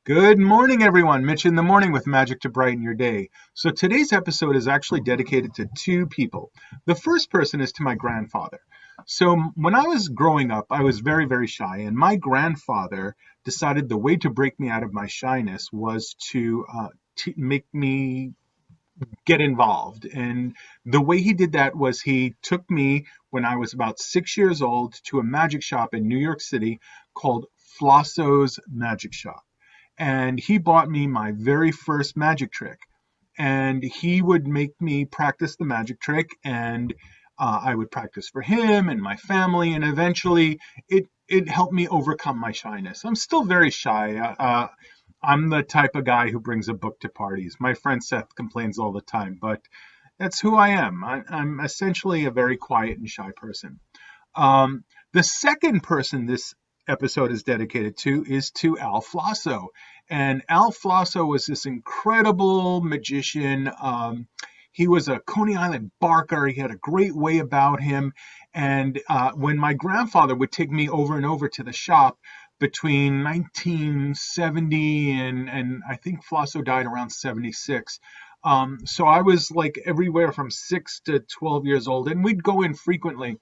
Good morning, everyone. Mitch in the morning with Magic to Brighten Your Day. So today's episode is actually dedicated to two people. The first person is to my grandfather. So when I was growing up, I was very, very shy, and my grandfather decided the way to break me out of my shyness was to make me get involved. And the way he did that was he took me when I was about 6 years old to a magic shop in New York City called Flosso's Magic Shop, and he bought me my very first magic trick. And he would make me practice the magic trick, and I would practice for him and my family, and eventually it helped me overcome my shyness. I'm still very shy. I'm the type of guy who brings a book to parties. My friend Seth complains all the time, but that's who I am. I'm essentially a very quiet and shy person. The second person this episode is dedicated to is to Al Flosso. And Al Flosso was this incredible magician. He was a Coney Island barker. He had a great way about him. And when my grandfather would take me over and over to the shop between 1970 and I think Flosso died around 76. So I was like everywhere from 6 to 12 years old, and we'd go in frequently.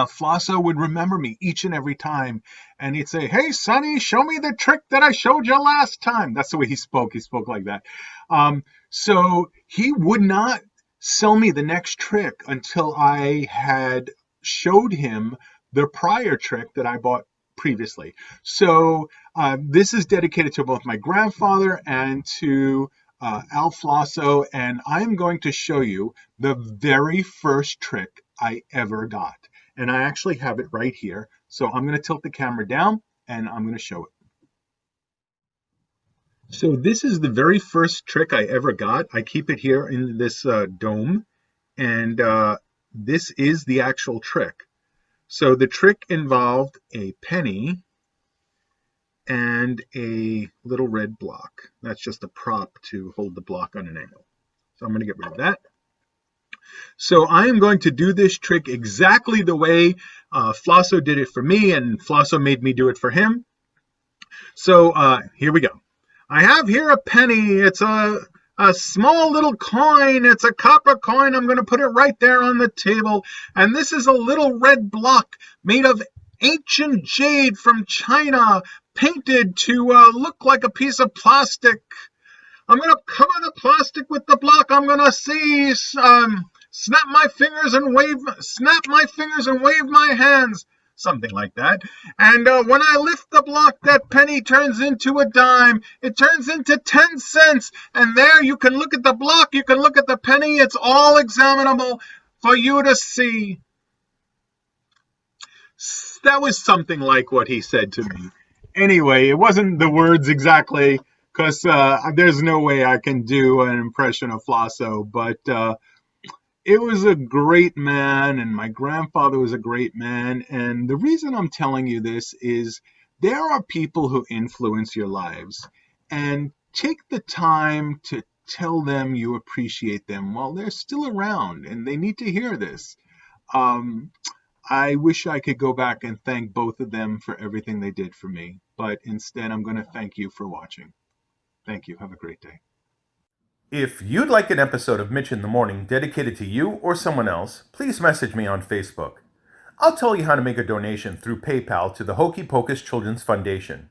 Flosso would remember me each and every time, and he'd say, "Hey, Sonny, show me the trick that I showed you last time." That's the way he spoke. He spoke like that. So he would not sell me the next trick until I had showed him the prior trick that I bought previously. So this is dedicated to both my grandfather and to Al Flosso, and I'm going to show you the very first trick I ever got. And I actually have it right here. So I'm going to tilt the camera down and I'm going to show it. So this is the very first trick I ever got. I keep it here in this dome, and this is the actual trick. So the trick involved a penny and a little red block. That's just a prop to hold the block on an angle. So I'm going to get rid of that. So I am going to do this trick exactly the way Flosso did it for me, and Flosso made me do it for him. So here we go. I have here a penny. It's a small little coin. It's a copper coin. I'm going to put it right there on the table. And this is a little red block made of ancient jade from China, painted to look like a piece of plastic. I'm going to cover the plastic with the block. I'm going to see, snap my fingers and wave my hands, something like that. And when I lift the block, that penny turns into a dime. It turns into 10 cents. And there you can look at the block. You can look at the penny. It's all examinable for you to see. That was something like what he said to me. Anyway, it wasn't the words exactly, because there's no way I can do an impression of Flosso, but it was a great man, and my grandfather was a great man. And the reason I'm telling you this is there are people who influence your lives, and take the time to tell them you appreciate them while they're still around, and they need to hear this. I wish I could go back and thank both of them for everything they did for me, but instead I'm going to thank you for watching. Thank you. Have a great day. If you'd like an episode of Mitch in the Morning dedicated to you or someone else, please message me on Facebook. I'll tell you how to make a donation through PayPal to the Hokey Pocus Children's Foundation.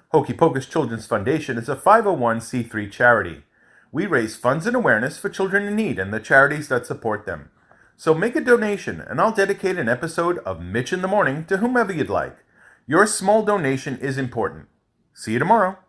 Hokey Pocus Children's Foundation is a 501c3 charity. We raise funds and awareness for children in need and the charities that support them. So make a donation and I'll dedicate an episode of Mitch in the Morning to whomever you'd like. Your small donation is important. See you tomorrow.